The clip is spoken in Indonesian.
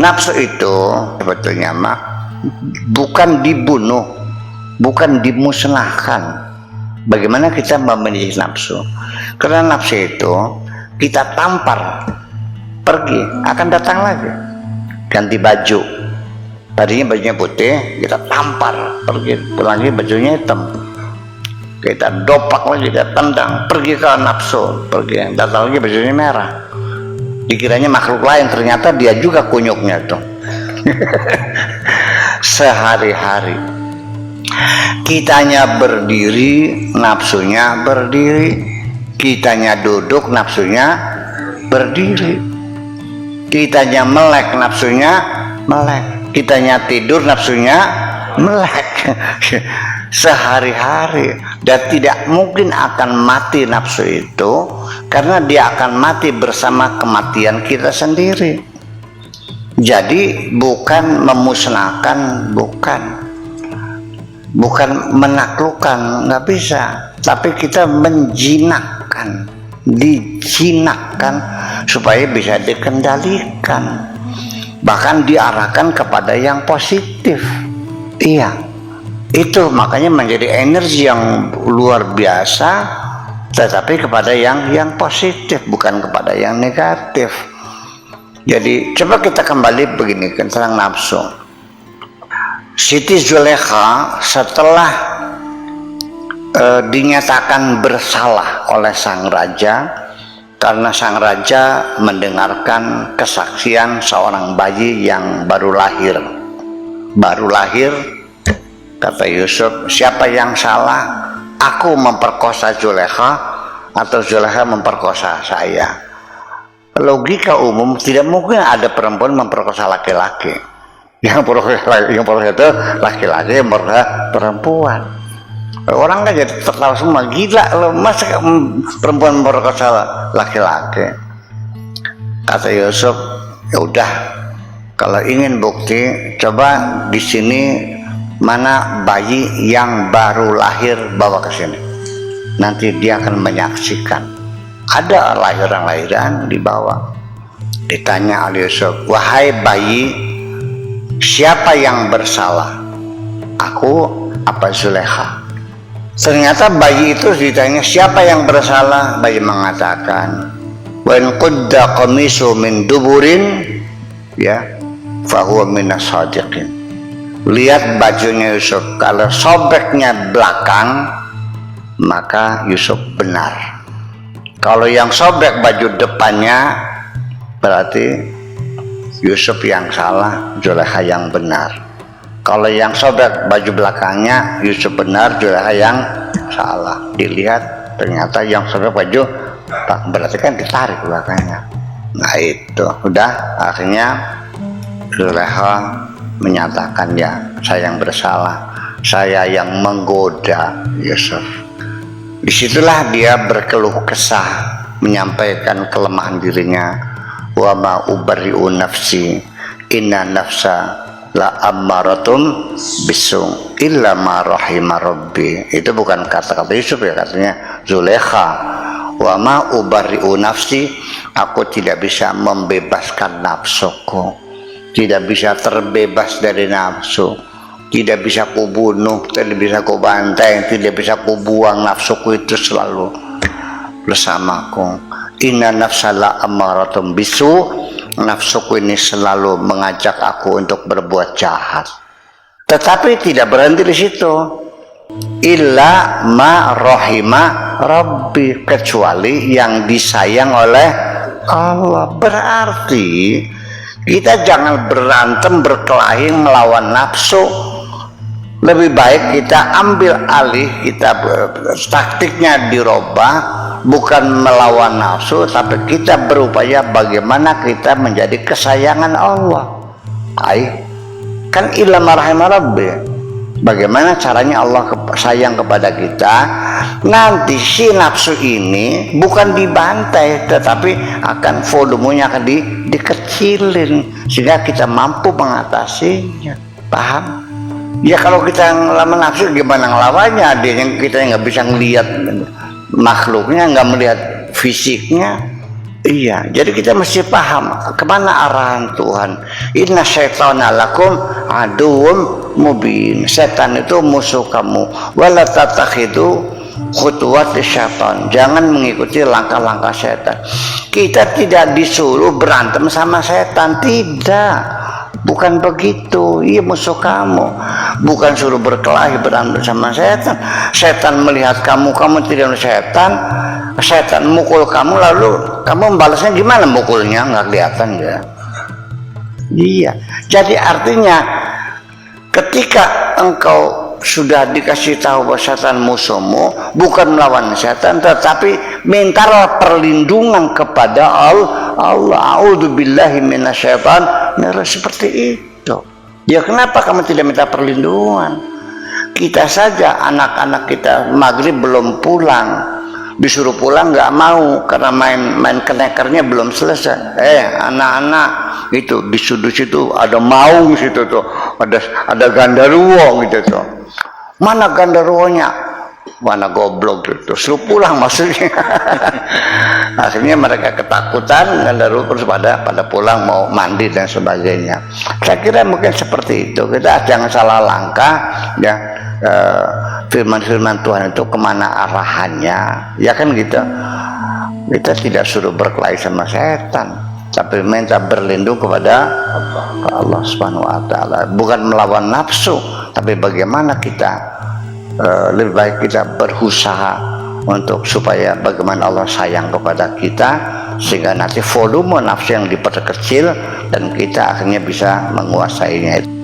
Nafsu itu sebetulnya mah bukan dibunuh, bukan dimusnahkan. Bagaimana kita memilih nafsu? Karena nafsu itu kita tampar, pergi, akan datang lagi. Ganti baju, tadinya bajunya putih, kita tampar, pergi, lagi bajunya hitam. Kita dopak lagi, kita tendang, pergi ke nafsu, pergi, datang lagi bajunya merah. Dikiranya makhluk lain, ternyata dia juga kunyuknya tuh. Sehari-hari kitanya berdiri, nafsunya berdiri. Kitanya duduk, nafsunya berdiri. Kitanya melek, nafsunya melek. Kitanya tidur, nafsunya melek. Sehari-hari, dan tidak mungkin akan mati nafsu itu, karena dia akan mati bersama kematian kita sendiri. Jadi bukan memusnahkan, bukan menaklukkan, nggak bisa, tapi kita menjinakkan, dijinakkan supaya bisa dikendalikan, bahkan diarahkan kepada yang positif. Iya, itu makanya menjadi energi yang luar biasa, tetapi kepada yang positif, bukan kepada yang negatif. Jadi coba kita kembali begini tentang nafsu. Siti Zulekha setelah dinyatakan bersalah oleh sang raja, karena sang raja mendengarkan kesaksian seorang bayi yang baru lahir. Kata Yusuf, siapa yang salah? Aku memperkosa Zulekha atau Zulekha memperkosa saya? Logika umum, tidak mungkin ada perempuan memperkosa laki-laki. Yang perkosa itu laki-laki, yang memperkosa perempuan. Orang kan jadi tertawa semua, gila loh, masa perempuan memperkosa laki-laki? Kata Yusuf, ya udah, kalau ingin bukti, coba di sini mana bayi yang baru lahir, bawa ke sini. Nanti dia akan menyaksikan. Ada lahiran-lahiran dibawa. Ditanya oleh Yusuf, wahai bayi, siapa yang bersalah? Aku apa Zulekha? Ternyata bayi itu ditanya siapa yang bersalah. Bayi mengatakan, wa in qudda qamisu min duburin, ya, fahuwa minas shadiqin. Lihat bajunya Yusuf, kalau sobeknya belakang, maka Yusuf benar. Kalau yang sobek baju depannya, berarti Yusuf yang salah, Zulekha yang benar. Kalau yang sobek baju belakangnya, Yusuf benar, Zulekha yang salah. Dilihat, ternyata yang sobek baju, berarti kan ditarik belakangnya. Nah itu, udah, akhirnya Zulekha menyatakan, ya, saya yang bersalah, saya yang menggoda Yusuf. Disitulah dia berkeluh kesah, menyampaikan kelemahan dirinya. Wa ma ubarri'u nafsi, inna nafsa la ammaratum bisu illa ma rahima rabbi. Itu bukan kata-kata Yusuf, ya, katanya Zulekha. Wa ma ubarri'u nafsi, aku tidak bisa membebaskan nafsuku, tidak bisa terbebas dari nafsu, tidak bisa kubunuh, tidak bisa kubantai, tidak bisa kubuang. Nafsuku itu selalu bersamaku. Inna nafsa la ammaratum bisu, nafsuku ini selalu mengajak aku untuk berbuat jahat. Tetapi tidak berhenti di situ. Illa ma rahima rabbi, kecuali yang disayang oleh Allah. Berarti kita jangan berantem berkelahi melawan nafsu. Lebih baik kita ambil alih, kita taktiknya dirubah, bukan melawan nafsu, tapi kita berupaya bagaimana kita menjadi kesayangan Allah. Kan illa marhamar rabbi. Bagaimana caranya Allah sayang kepada kita? Nanti si nafsu ini bukan dibantai, tetapi akan volumenya akan dikecilin sehingga kita mampu mengatasinya. Paham? Ya, kalau kita ngelawan nafsu gimana ngelawannya? Dia yang kita nggak bisa ngelihat makhluknya, nggak melihat fisiknya, Iya, jadi kita mesti paham kemana arahan Tuhan. Inna syaitana lakum aduwwum mubin. Setan itu musuh kamu. Wala tatakhidu khutuwati syaitan. Jangan mengikuti langkah-langkah setan. Kita tidak disuruh berantem sama setan, tidak. Bukan begitu. Iya, musuh kamu. Bukan suruh berkelahi berantem sama setan. Setan melihat kamu tidak setan. Setan mukul kamu, lalu kamu membalasnya gimana? Mukulnya nggak kelihatan ya. Iya. Jadi artinya ketika engkau sudah dikasih tahu bahwa setan musuhmu, bukan melawan setan, tetapi mintalah perlindungan kepada Allah. A'udzubillahi minasyaitan. Seperti itu. Ya, kenapa kamu tidak minta perlindungan? Kita saja, anak-anak kita maghrib belum pulang, disuruh pulang nggak mau karena main kenekernya belum selesai. Anak-anak itu di sudut situ ada maung situ tuh, ada gandaruwo gitu tuh. Mana gandaruwonya? Mana goblok gitu, suruh pulang maksudnya. Akhirnya mereka ketakutan, gandaruwo terus pada pulang mau mandi dan sebagainya. Saya kira mungkin seperti itu. Kita jangan salah langkah ya. Firman-firman Tuhan itu kemana arahannya, ya kan gitu. Kita tidak suruh berkelahi sama setan, tapi minta berlindung kepada Allah Subhanahu wa Ta'ala. Bukan melawan nafsu, tapi bagaimana kita lebih baik kita berusaha untuk supaya bagaimana Allah sayang kepada kita, sehingga nanti volume nafsu yang diperkecil dan kita akhirnya bisa menguasainya.